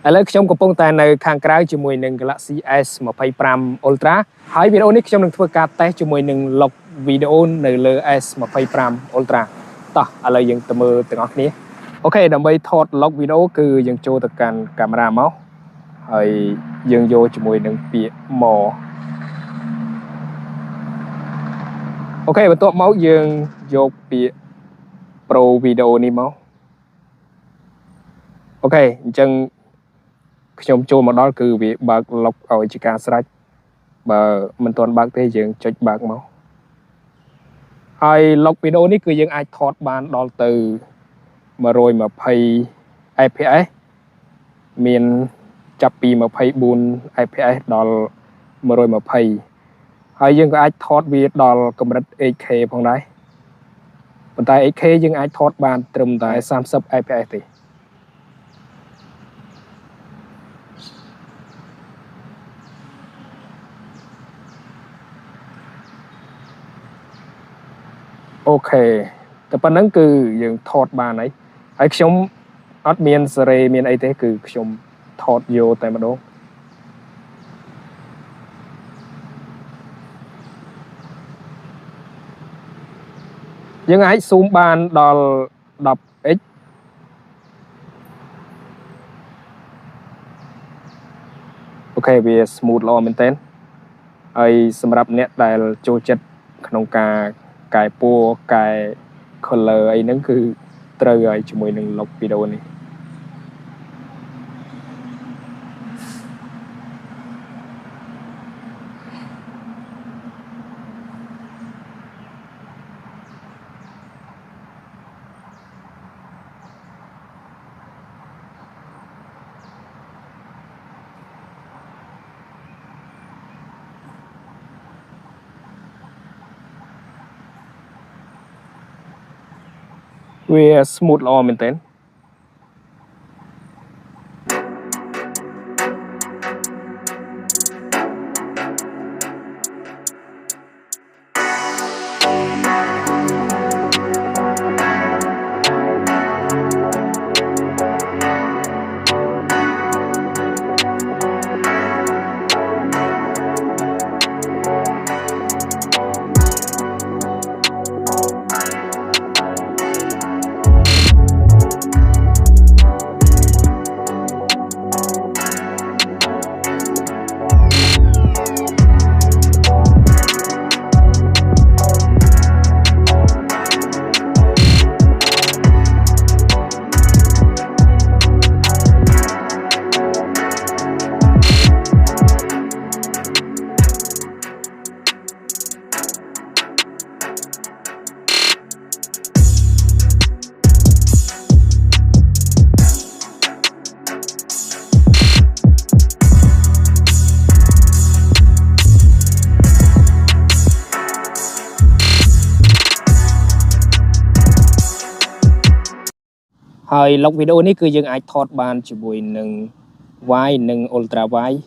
ឥឡូវខ្ញុំកំពុងតែនៅខាងក្រៅជាមួយនឹង Galaxy S25 Ultra ហើយវីដេអូនេះខ្ញុំនឹងធ្វើការតេស្តជាមួយនឹង log វីដេអូនៅលើ S25 Ultra តោះឥឡូវយើងទៅមើលទាំងអស់គ្នាអូខេដើម្បីថត log វីដេអូគឺយើងចូលទៅកាន់កាមេរ៉ាមកហើយយើងយកជាមួយនឹងពាក្យ more អូខេបន្ទាប់មកយើងយកពាក្យ Pro Video នេះមកអូខេអញ្ចឹងខ្ញុំចូលមកដល់គឺវាបើក log ឲ្យជាការស្រេចបើមិនទាន់បើកទេយើងចុចបើកមកហើយ log វីដេអូនេះគឺយើងអាចថតបានដល់ទៅ120 fps មានចាប់ពី24 fps ដល់120ហើយយើងក៏អាចថតវាដល់កម្រិត 8K ផងដែរប៉ុន្តែ 8K យើងអាចថតបានត្រឹមតែ30 fps ទេអូខេតែប៉ុណ្្នឹងគឺយើងថតបានហើយខ្ញុំអត់មានសេរីមានអីទេគឺខ្ញុំថតយកតែម្ដងយើងអាច zoom បានដល់ 10x អូខេវា smooth ល្អមែនទែនហើយសម្រាប់អ្នកដែលចូលចិត្តក្នុងការកែពណ៌កែ color អីហ្នឹងគឺត្រូវហើយជាមួយនឹង log វីដេអូនេះវា smooth ល្អមែនទែនហើយ log វីដេអូនេះគឺយើងអាចថតបានជាមួយនឹង wide និង ultra wide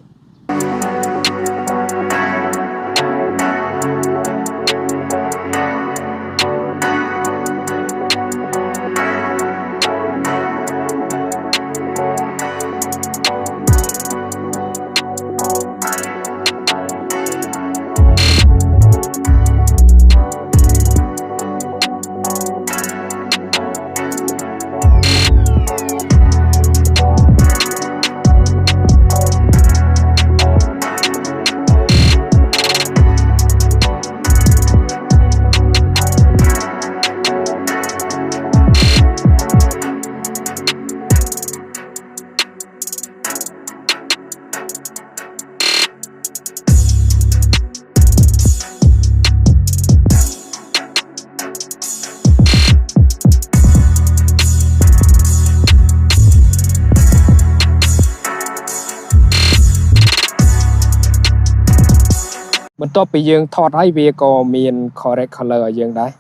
បន្ទាប់ពីយើងថតហើយវាក៏មាន correct color ឲ្យយើងដែរ